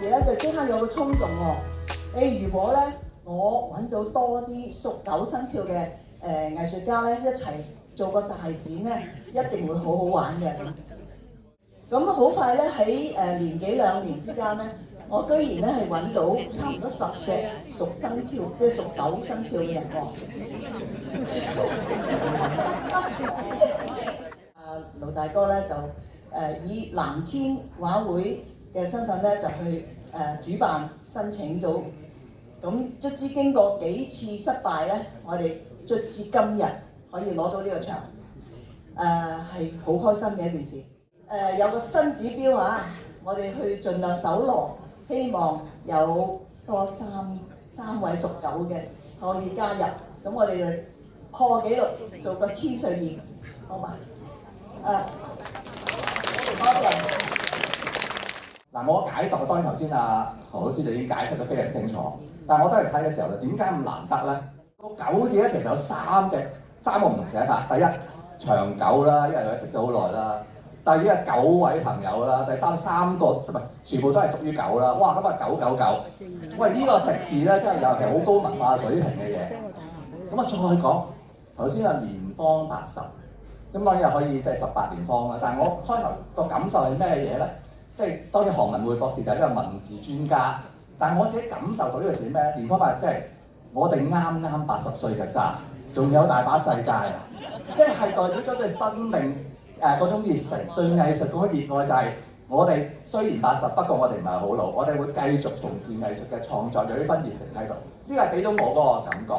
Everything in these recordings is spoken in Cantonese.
時咧就即刻有個衝動喎。如果咧我揾到多啲屬狗生肖嘅藝術家咧一齊做個大展咧，一定會好好玩嘅。咁好快咧喺年幾兩年之間咧，我居然咧係揾到差唔多10隻屬生肖，即係屬狗生肖嘅人喎。盧大哥咧就以藍天畫會嘅身份咧就去主辦申請到，咁卒之經過幾次失敗咧，我哋卒之今日可以攞到呢個場，係好開心嘅一件事。有個新指標啊，我哋去盡量搜羅，希望有多三位屬狗嘅可以加入，咁我哋就破紀錄做個千歲宴，好嘛？多謝。嗱，我解讀當然頭先何老師就已經解釋得非常清楚，但係我都係睇嘅時候就點解咁難得咧？個狗字咧其實有3個唔同寫法。第一，長久啦，因為佢識咗好耐啦。第二係9位朋友啦。第三3個全部都係屬於狗啦。哇，咁啊999。喂，呢個食字咧真係有其實好高文化水平嘅嘢。咁啊再講頭先係年方80，咁當然可以即係18年方啦。但係我開頭個感受係咩嘢咧？即係當然韓文匯博士就係一個文字專家，但係我自己感受到呢個字咩？年方80即係我哋啱80歲嘅咋，仲有大把世界啊！即係代表咗對生命嗰種熱誠，對藝術嗰種熱愛，就係我哋雖然80，不過我哋唔係好老，我哋會繼續從事藝術嘅創作，有呢份熱誠喺度。呢個係俾到我嗰個感覺。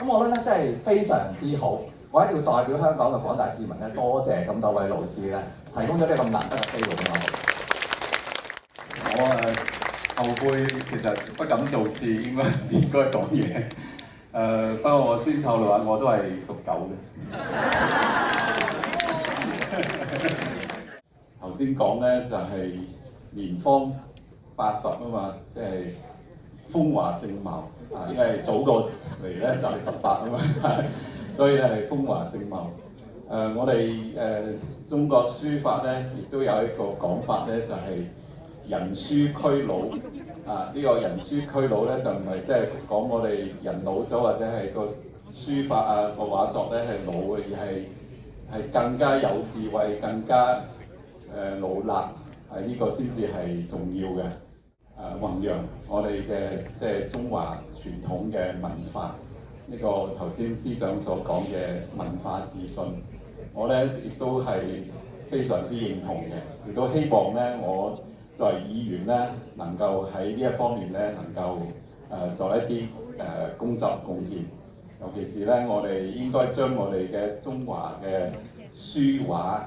咁我覺得咧真係非常之好。我一定要代表香港嘅廣大市民咧，多謝咁多位老師咧，提供咗呢個咁難得嘅機會俾我。我後輩其實不敢造次，應該講嘢。不過我先透露下，我都係屬狗嘅。頭先講咧就係年方80啊嘛，即係風華正茂啊，因為倒過嚟咧就係18啊嘛，所以咧係風華正茂。我哋中國書法咧，亦都有一個講法咧，就係人書俱老啊！呢個人書俱老咧，就唔係即係講我哋人老咗，或者係個書法啊個畫作咧係老嘅，而係更加有智慧、更加老辣，呢個先至係重要嘅。弘揚我哋嘅即係中華傳統嘅文化，呢個頭先司長所講嘅文化自信，我咧亦都係非常之認同嘅，亦都希望咧我作為議員咧，能夠喺呢一方面咧，能夠做一啲工作貢獻。尤其是咧，我哋應該將我哋嘅中華嘅書畫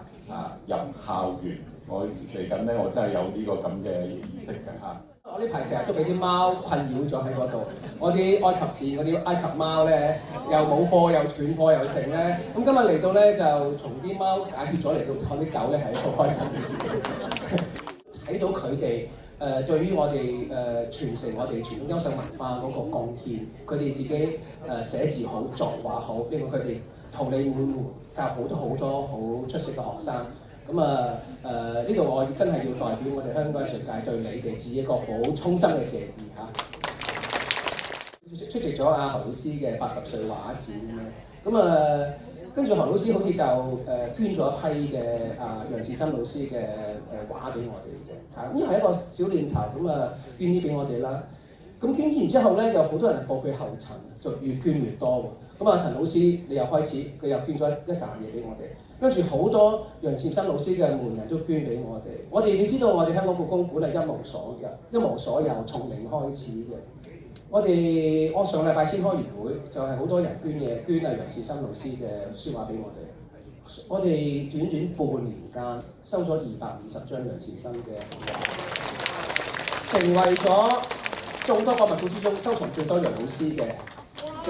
入校園。我嚟緊咧，我真係有呢個咁嘅意識嘅嚇。我呢排成日都俾啲貓困擾咗喺嗰度，我啲埃及字嗰啲埃及貓咧，又冇貨又斷貨又剩咧，咁今日嚟到咧就從啲貓解決咗嚟到睇啲狗咧係一個開心嘅事。睇到佢哋對於我哋傳承我哋傳統優秀文化嗰個貢獻，佢哋自己寫字好、作畫好，令到佢哋桃李滿門，教好多好出色嘅學生。咁呢度我真係要代表我哋香港藝術界對你哋致一個好衷心嘅謝意嚇。出席咗何老師嘅80歲畫展咁跟住何老師好似就捐咗一批嘅楊士森老師嘅畫俾我哋嘅，咁呢係一個小念頭，捐啲俾我哋啦。咁捐完之後咧，有好多人係報佢後塵，就越捐越多喎。陳老師你又開始，佢又捐咗一紮嘢俾我哋。跟住好多楊士森老師嘅門人都捐俾我哋。你知道我哋香港故宮館係一無所有，從零開始嘅。我上個禮拜先開完會，就係好多人捐嘢，捐楊士森老師嘅書畫俾我哋。我哋短半年間收咗250張楊士森嘅畫，成為咗眾多博物館之中收藏最多楊老師嘅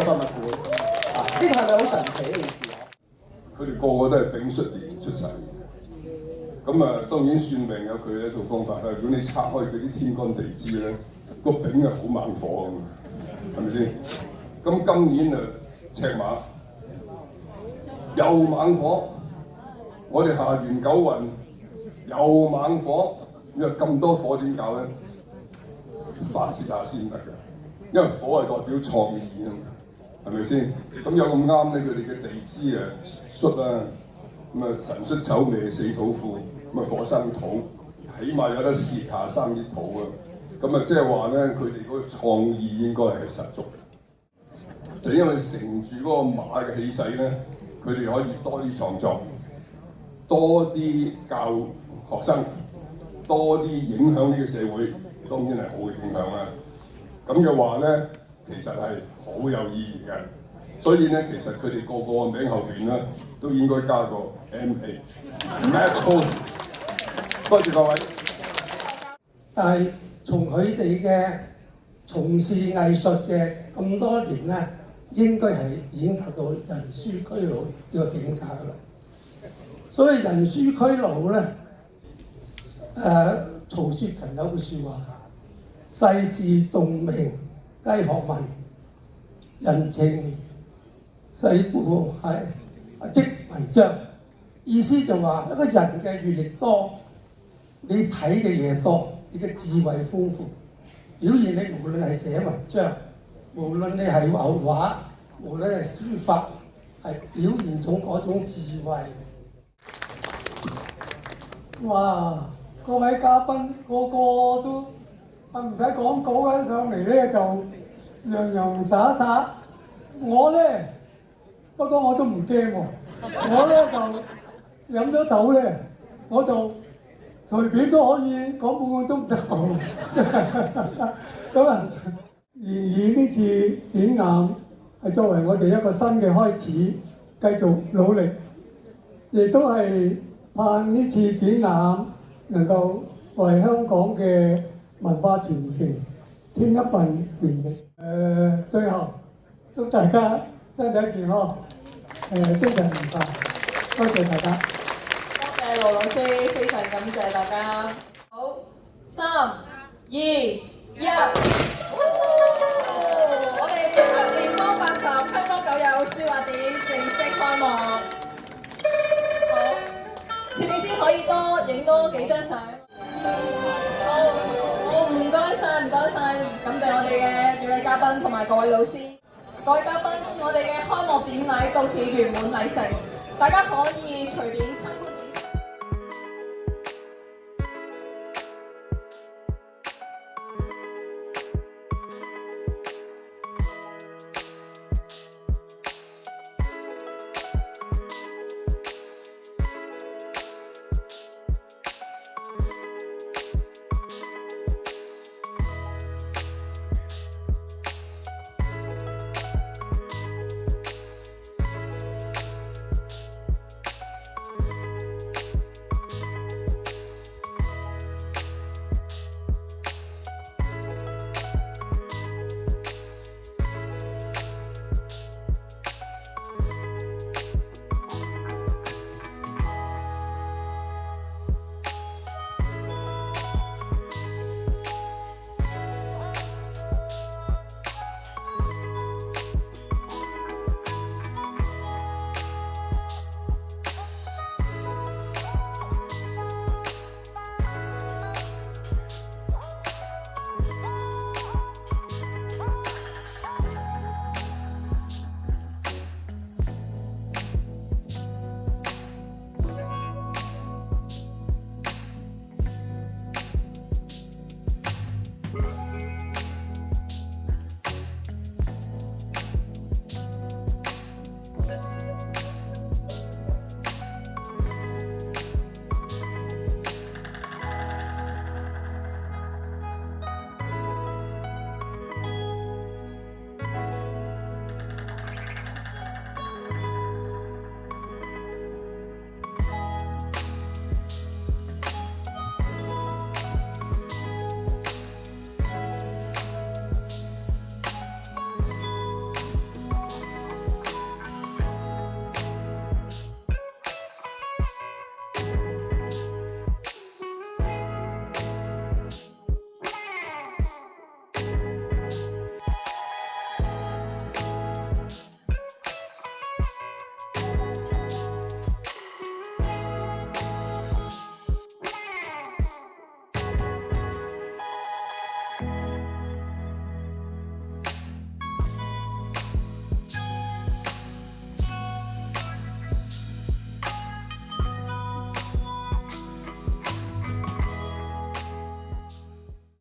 博物館。呢個係咪好神奇一件事？佢哋個個都係丙戌年出世嘅，咁當然算命有佢一套方法啦。如果你拆開佢啲天干地支咧，個丙係好猛火㗎嘛，係咪先？咁今年赤馬又猛火，我哋下元九運又猛火，咁多火點搞咧？發泄下先得㗎，因為火係代表創意啊嘛，係咪先？咁有咁啱咧，佢哋嘅地支戌啦，咁啊辰戌丑未四土庫，咁啊火生土，起碼有得泄下生啲土啊，咁啊即係話咧，佢哋嗰個創意應該係十足嘅，就因為乘住嗰個馬嘅氣勢咧，佢哋可以多啲創作，多啲教學生。多啲影響呢個社會，當然係好嘅影響啦。咁嘅話咧，其實係好有意義嘅。所以咧，其實佢哋個個名後邊咧，都應該加個 MH。多謝各位。但係從佢哋嘅從事藝術嘅咁多年咧，應該係已經達到人書俱老呢個境界㗎啦。所以人書俱老咧。曹雪芹有句説話：世事洞明皆學問，人情世故係即文章。意思就話一個人嘅閲歷多，你睇嘅嘢多，你嘅智慧豐富，表現你無論係寫文章，無論你係畫畫，無論係書法，係表現種嗰種智慧。哇！各位嘉賓個個都唔使講稿嘅上嚟咧，就洋洋灑灑。我咧不過我都唔驚喎，我咧就飲咗酒咧，我就隨便都可以講半個鐘頭。咁啊，而呢次展覽係作為我哋一個新嘅開始，繼續努力，亦都係盼呢次展覽能夠為香港嘅文化傳承添一份綿力。最後祝大家身體健康，精神愉快。多謝大家。多謝盧老師，非常感謝大家。好，3、2、1，我哋聯邦80香港九有書畫展正式開幕。好。前面先可以影多幾張相。好，唔該晒，感謝我哋嘅主禮嘉賓同埋各位老師。各位嘉賓，我哋嘅開幕典禮到此圓滿禮成，大家可以隨便參觀。